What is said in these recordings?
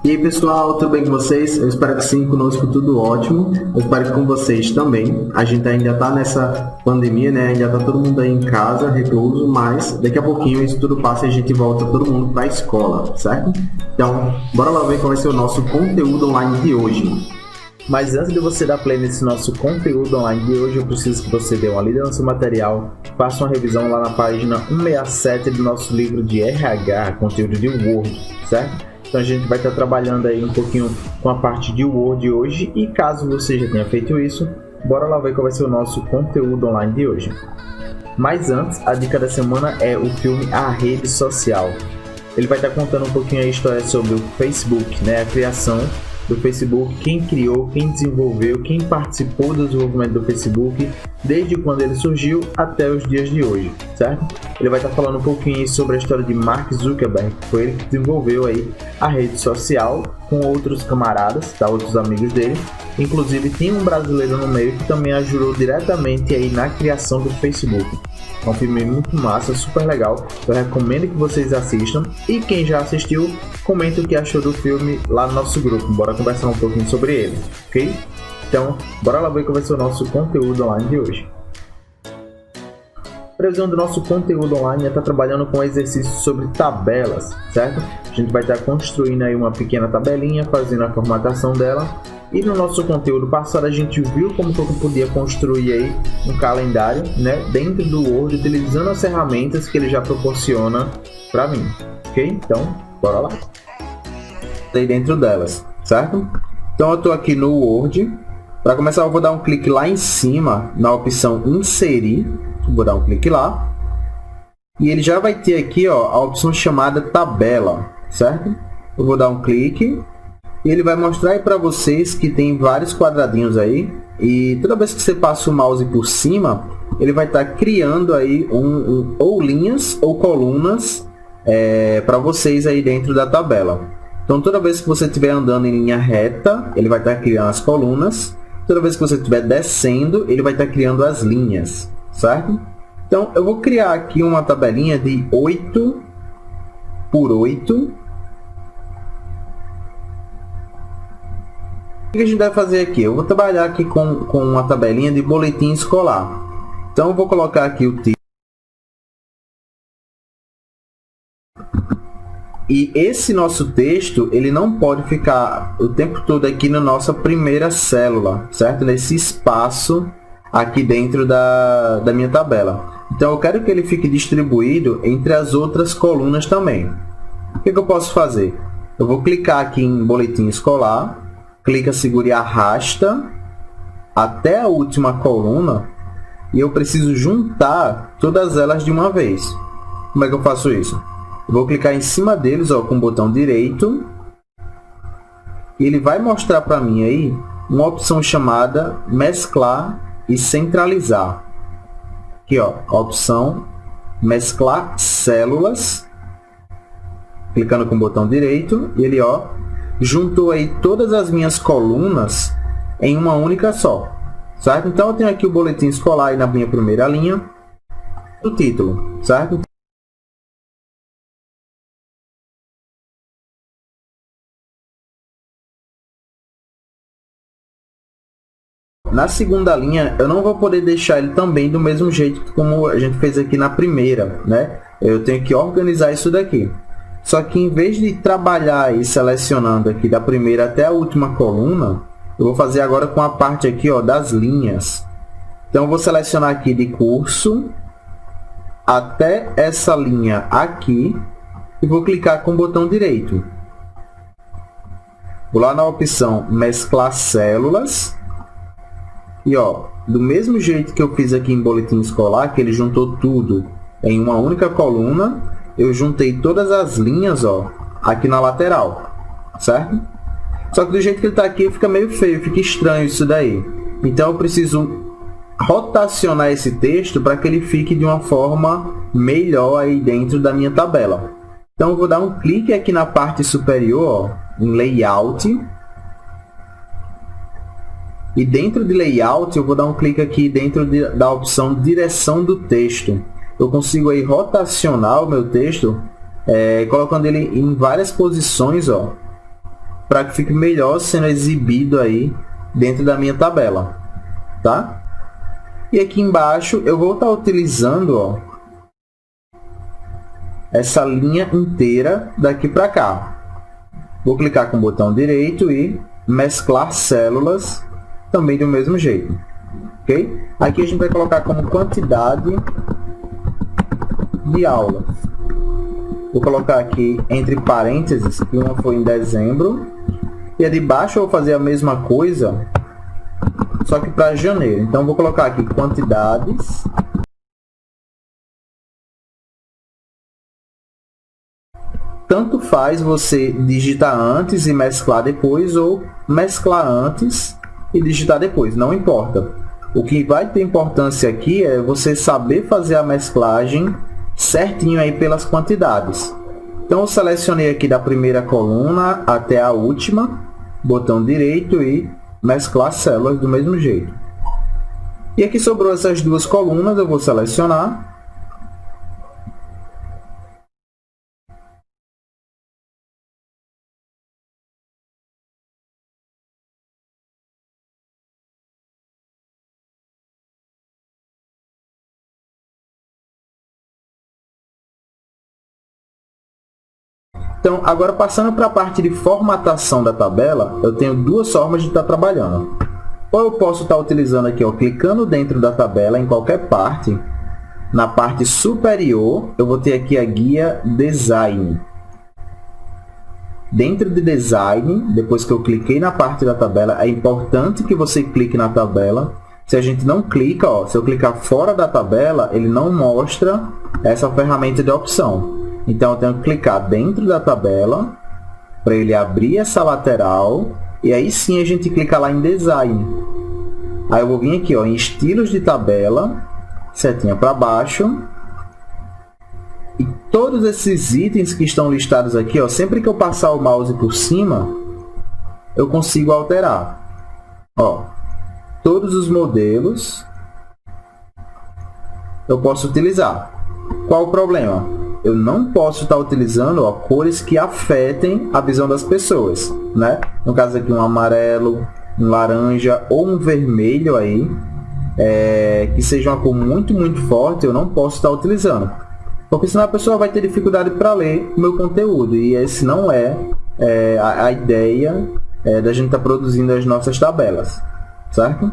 E aí pessoal, tudo bem com vocês? Eu espero que sim, conosco tudo ótimo. Eu espero que com vocês também. A gente ainda tá nessa pandemia, né? Ainda tá todo mundo aí em casa, recluso, mas daqui a pouquinho isso tudo passa e a gente volta todo mundo pra escola, certo? Então, bora lá ver qual vai ser o nosso conteúdo online de hoje. Mas antes de você dar play nesse nosso conteúdo online de hoje, eu preciso que você dê uma lida no seu material, faça uma revisão lá na página 167 do nosso livro de RH, conteúdo de Word, certo? Então a gente vai estar trabalhando aí um pouquinho com a parte de Word hoje, e caso você já tenha feito isso, bora lá ver qual vai ser o nosso conteúdo online de hoje. Mas antes, a dica da semana é o filme A Rede Social. Ele vai estar contando um pouquinho a história sobre o Facebook, né? A criação do Facebook, quem criou, quem desenvolveu, quem participou do desenvolvimento do Facebook, desde quando ele surgiu até os dias de hoje, certo? Ele vai estar falando um pouquinho sobre a história de Mark Zuckerberg, que foi ele que desenvolveu aí a rede social com outros camaradas, tá? Outros amigos dele. Inclusive tem um brasileiro no meio que também ajudou diretamente aí na criação do Facebook. É um filme muito massa, super legal. Eu recomendo que vocês assistam. E quem já assistiu, comenta o que achou do filme lá no nosso grupo. Bora conversar um pouquinho sobre ele, ok? Então, bora lá ver qual vai ser o nosso conteúdo online de hoje. A previsão do nosso conteúdo online é estar trabalhando com exercícios sobre tabelas, certo? A gente vai estar construindo aí uma pequena tabelinha, fazendo a formatação dela. E no nosso conteúdo passado a gente viu como que eu podia construir aí um calendário, né, dentro do Word, utilizando as ferramentas que ele já proporciona para mim, ok? Então, bora lá. Aí dentro delas, certo? Então eu estou aqui no Word. Para começar eu vou dar um clique lá em cima na opção Inserir. Vou dar um clique lá. E ele já vai ter aqui, ó, a opção chamada Tabela, certo? Eu vou dar um clique. E ele vai mostrar aí para vocês que tem vários quadradinhos aí. E toda vez que você passa o mouse por cima, ele vai estar criando aí ou linhas ou colunas para vocês aí dentro da tabela. Então toda vez que você estiver andando em linha reta, ele vai estar criando as colunas. Toda vez que você estiver descendo, ele vai estar criando as linhas, certo? Então eu vou criar aqui uma tabelinha de 8 por 8. O que a gente vai fazer aqui? Eu vou trabalhar aqui com uma tabelinha de boletim escolar. Então eu vou colocar aqui o título. E esse nosso texto, ele não pode ficar o tempo todo aqui na nossa primeira célula, certo? Nesse espaço aqui dentro da minha tabela. Então eu quero que ele fique distribuído entre as outras colunas também. O que eu posso fazer? Eu vou clicar aqui em boletim escolar. Clica, segura e arrasta até a última coluna e eu preciso juntar todas elas de uma vez. Como é que eu faço isso? Eu vou clicar em cima deles, ó, com o botão direito e ele vai mostrar para mim aí uma opção chamada mesclar e centralizar. Aqui, ó, a opção mesclar células. Clicando com o botão direito e ele, ó, juntou aí todas as minhas colunas em uma única só, certo? Então eu tenho aqui o boletim escolar aí na minha primeira linha, o título, certo? Na segunda linha eu não vou poder deixar ele também do mesmo jeito como a gente fez aqui na primeira, né? Eu tenho que organizar isso daqui. Só que em vez de trabalhar aí selecionando aqui da primeira até a última coluna, eu vou fazer agora com a parte aqui, ó, das linhas. Então eu vou selecionar aqui de curso até essa linha aqui e vou clicar com o botão direito. Vou lá na opção mesclar células e, ó, do mesmo jeito que eu fiz aqui em boletim escolar, que ele juntou tudo em uma única coluna, eu juntei todas as linhas, ó, aqui na lateral, certo? Só que do jeito que ele está aqui, fica meio feio, fica estranho isso daí. Então eu preciso rotacionar esse texto para que ele fique de uma forma melhor aí dentro da minha tabela. Então eu vou dar um clique aqui na parte superior, ó, em Layout. E dentro de Layout, eu vou dar um clique aqui dentro da opção Direção do Texto. Eu consigo aí rotacionar o meu texto, colocando ele em várias posições, ó, para que fique melhor sendo exibido aí dentro da minha tabela, tá? E aqui embaixo eu vou estar utilizando, ó, essa linha inteira daqui para cá. Vou clicar com o botão direito e mesclar células também do mesmo jeito, ok? Aqui a gente vai colocar como quantidade de aulas. Vou colocar aqui entre parênteses que uma foi em dezembro e a de baixo eu vou fazer a mesma coisa, só que para janeiro. Então vou colocar aqui quantidades tanto faz você digitar antes e mesclar depois, ou mesclar antes e digitar depois, não importa. O que vai ter importância aqui é você saber fazer a mesclagem certinho aí pelas quantidades. Então eu selecionei aqui da primeira coluna até a última, botão direito e mesclar células do mesmo jeito. E aqui sobrou essas duas colunas, eu vou selecionar. Então, agora passando para a parte de formatação da tabela, eu tenho duas formas de estar trabalhando. Ou eu posso estar utilizando aqui, ó, clicando dentro da tabela em qualquer parte, na parte superior, eu vou ter aqui a guia Design. Dentro de Design, depois que eu cliquei na parte da tabela, é importante que você clique na tabela. Se a gente não clica, ó, se eu clicar fora da tabela, ele não mostra essa ferramenta de opção. Então, eu tenho que clicar dentro da tabela para ele abrir essa lateral e aí sim a gente clica lá em Design. Aí eu vou vir aqui, ó, em Estilos de Tabela, setinha para baixo. E todos esses itens que estão listados aqui, ó, sempre que eu passar o mouse por cima, eu consigo alterar. Ó, todos os modelos eu posso utilizar. Qual o problema? Eu não posso estar utilizando, ó, cores que afetem a visão das pessoas, né? No caso aqui, um amarelo, um laranja ou um vermelho aí, que seja uma cor muito forte, eu não posso estar utilizando. Porque senão a pessoa vai ter dificuldade para ler o meu conteúdo. E esse não é, a ideia da gente estar produzindo as nossas tabelas, certo?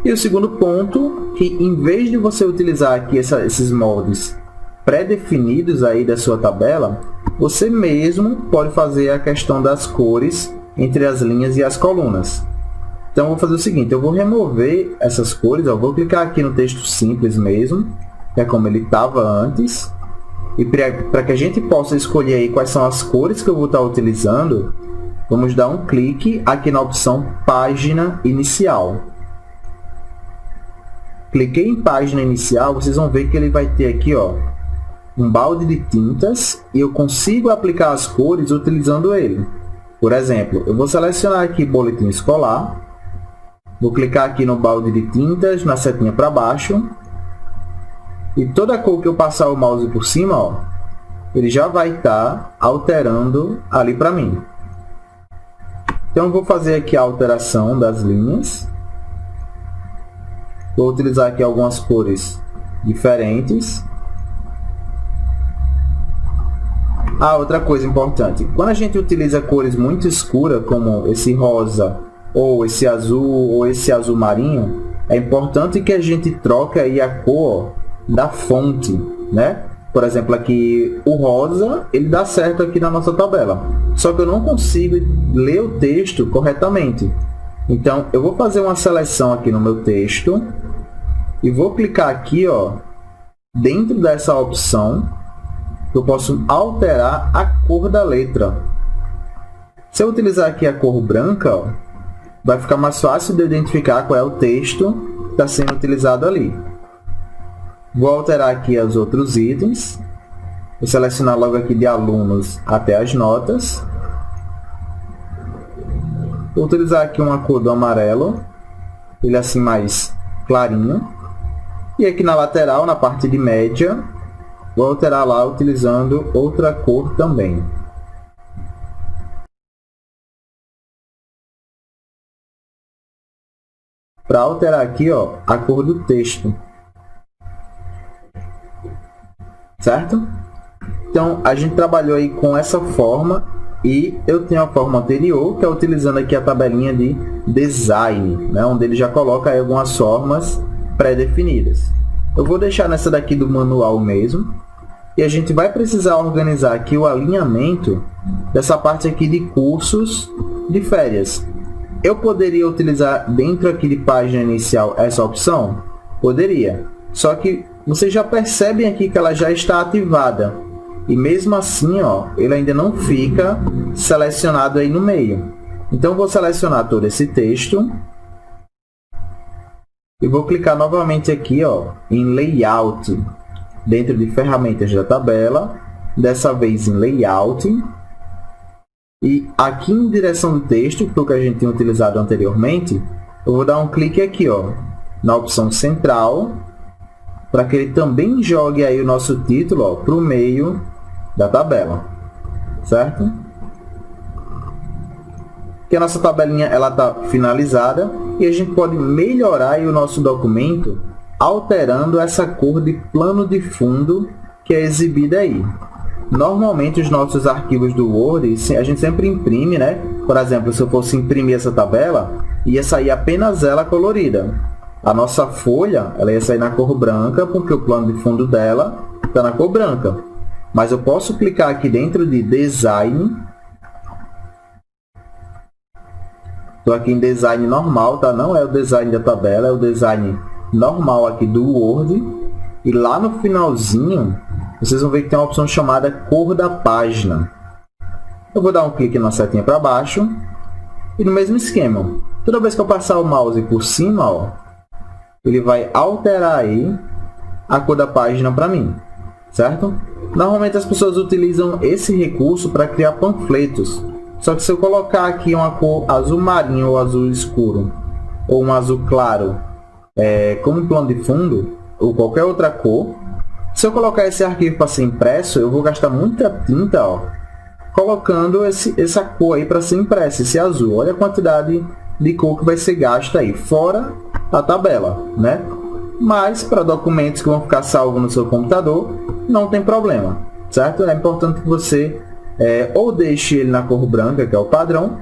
E o segundo ponto, que em vez de você utilizar aqui esses moldes pré-definidos aí da sua tabela, você mesmo pode fazer a questão das cores entre as linhas e as colunas. Então, eu vou fazer o seguinte, eu vou remover essas cores, ó, vou clicar aqui no texto simples mesmo, que é como ele estava antes, e para que a gente possa escolher aí quais são as cores que eu vou estar utilizando, vamos dar um clique aqui na opção Página Inicial. Cliquei em Página Inicial, vocês vão ver que ele vai ter aqui, ó, um balde de tintas e eu consigo aplicar as cores utilizando ele. Por exemplo, eu vou selecionar aqui Boletim Escolar, vou clicar aqui no balde de tintas, na setinha para baixo, e toda cor que eu passar o mouse por cima, ó, ele já vai estar alterando ali para mim. Então, eu vou fazer aqui a alteração das linhas. Vou utilizar aqui algumas cores diferentes. Outra coisa importante. Quando a gente utiliza cores muito escuras, como esse rosa, ou esse azul marinho, é importante que a gente troque aí a cor da fonte, né? Por exemplo, aqui o rosa, ele dá certo aqui na nossa tabela. Só que eu não consigo ler o texto corretamente. Então, eu vou fazer uma seleção aqui no meu texto e vou clicar aqui, ó, dentro dessa opção, eu posso alterar a cor da letra. Se eu utilizar aqui a cor branca, ó, vai ficar mais fácil de identificar qual é o texto que está sendo utilizado ali. Vou alterar aqui os outros itens. Vou selecionar logo aqui de alunos até as notas. Vou utilizar aqui uma cor do amarelo, ele assim mais clarinho. E aqui na lateral, na parte de média, vou alterar lá utilizando outra cor também. para alterar aqui, ó, a cor do texto. Certo? Então, a gente trabalhou aí com essa forma e eu tenho a forma anterior, que é utilizando aqui a tabelinha de design, né, onde ele já coloca aí algumas formas pré-definidas. Eu vou deixar nessa daqui do manual mesmo. E a gente vai precisar organizar aqui o alinhamento dessa parte aqui de cursos de férias. Eu poderia utilizar dentro aqui de página inicial essa opção? Poderia. Só que vocês já percebem aqui que ela já está ativada. E mesmo assim, ó, ele ainda não fica selecionado aí no meio. Então, eu vou selecionar todo esse texto. E vou clicar novamente aqui, ó, em Layout. Dentro de ferramentas da tabela. Dessa vez em Layout. E aqui em direção do texto, que foi o que a gente tinha utilizado anteriormente, eu vou dar um clique aqui, ó, na opção Central. Para que ele também jogue aí o nosso título para o meio da tabela, certo? Que a nossa tabelinha ela está finalizada e a gente pode melhorar aí o nosso documento alterando essa cor de plano de fundo que é exibida aí. Normalmente os nossos arquivos do Word, a gente sempre imprime, né? Por exemplo, se eu fosse imprimir essa tabela, ia sair apenas ela colorida. A nossa folha, ela ia sair na cor branca, porque o plano de fundo dela está na cor branca. Mas eu posso clicar aqui dentro de Design. Estou aqui em Design normal, tá? Não é o design da tabela, é o design normal aqui do Word. E lá no finalzinho, vocês vão ver que tem uma opção chamada Cor da Página. Eu vou dar um clique na setinha para baixo. E no mesmo esquema, toda vez que eu passar o mouse por cima, ó, ele vai alterar aí a cor da página para mim, certo? Normalmente as pessoas utilizam esse recurso para criar panfletos. Só que se eu colocar aqui uma cor azul marinho ou azul escuro, ou um azul claro, como plano de fundo, ou qualquer outra cor, se eu colocar esse arquivo para ser impresso, eu vou gastar muita tinta, ó, colocando essa cor aí para ser impressa, esse azul. Olha a quantidade de cor que vai ser gasta aí, fora a tabela, né? Mas para documentos que vão ficar salvos no seu computador, não tem problema, certo? É importante que você ou deixe ele na cor branca, que é o padrão,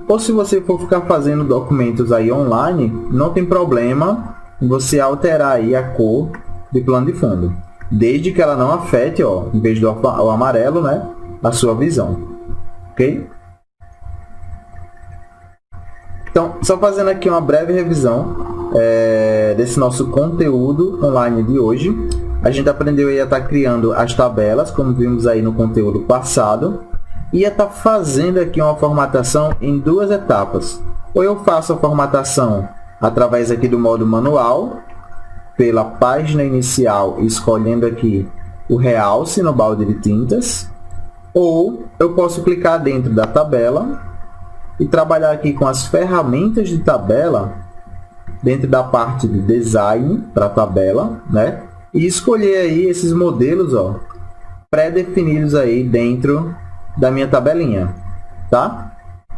ou se você for ficar fazendo documentos aí online, não tem problema você alterar aí a cor de plano de fundo, desde que ela não afete, ó, em vez do amarelo, né, a sua visão, ok? Então, só fazendo aqui uma breve revisão desse nosso conteúdo online de hoje. A gente aprendeu a estar criando as tabelas, como vimos aí no conteúdo passado, e a estar fazendo aqui uma formatação em duas etapas. Ou eu faço a formatação através aqui do modo manual, pela página inicial, escolhendo aqui o realce no balde de tintas, ou eu posso clicar dentro da tabela e trabalhar aqui com as ferramentas de tabela dentro da parte de design para a tabela, né? E escolher aí esses modelos, ó, pré-definidos aí dentro da minha tabelinha, tá?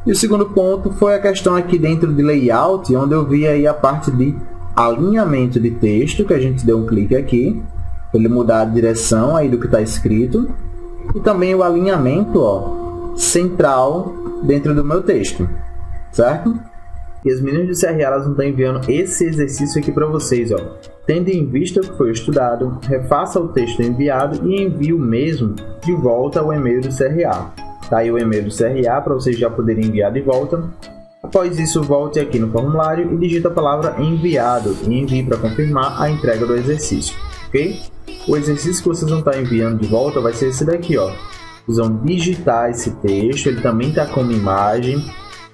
E o segundo ponto foi a questão aqui dentro de layout, onde eu vi aí a parte de alinhamento de texto, que a gente deu um clique aqui, para ele mudar a direção aí do que está escrito, e também o alinhamento, ó, central dentro do meu texto, certo? E as meninas do CRA, elas vão estar enviando esse exercício aqui para vocês, ó. Tendo em vista o que foi estudado, refaça o texto enviado e envie o mesmo de volta ao e-mail do CRA. Tá aí o e-mail do CRA para vocês já poderem enviar de volta. Após isso, volte aqui no formulário e digite a palavra enviado e envie para confirmar a entrega do exercício, ok? O exercício que vocês vão estar enviando de volta vai ser esse daqui, ó. Vocês vão digitar esse texto, ele também está como imagem,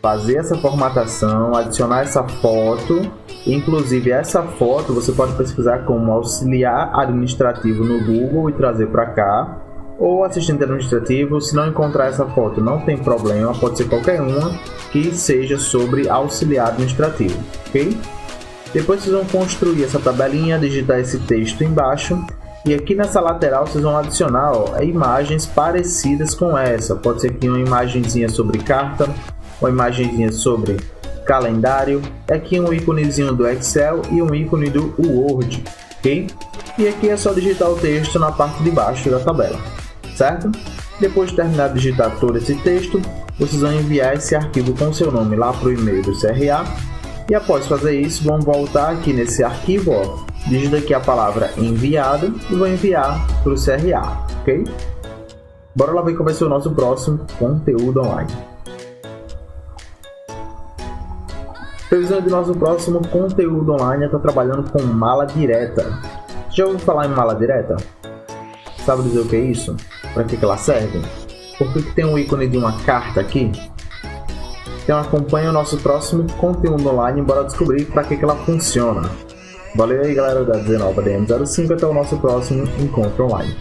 fazer essa formatação, adicionar essa foto. Inclusive, essa foto você pode pesquisar como auxiliar administrativo no Google e trazer para cá, ou assistente administrativo. Se não encontrar essa foto, não tem problema, pode ser qualquer uma que seja sobre auxiliar administrativo, ok? Depois vocês vão construir essa tabelinha, digitar esse texto embaixo, e aqui nessa lateral vocês vão adicionar, ó, imagens parecidas com essa. Pode ser aqui uma imagenzinha sobre carta, uma imagenzinha sobre calendário, aqui um íconezinho do Excel e um ícone do Word, ok? E aqui é só digitar o texto na parte de baixo da tabela, certo? Depois de terminar de digitar todo esse texto, vocês vão enviar esse arquivo com seu nome lá para o e-mail do CRA. E após fazer isso, vão voltar aqui nesse arquivo, ó, digita aqui a palavra enviado e vão enviar para o CRA, ok? Bora lá ver qual vai ser o nosso próximo conteúdo online. Previsão do nosso próximo conteúdo online está trabalhando com mala direta. Já ouviu falar em mala direta? Sabe dizer o que é isso? Para que ela serve? Por que tem um ícone de uma carta aqui? Então acompanhe o nosso próximo conteúdo online e bora descobrir para que ela funciona. Valeu aí galera da 19DM05, até o nosso próximo encontro online.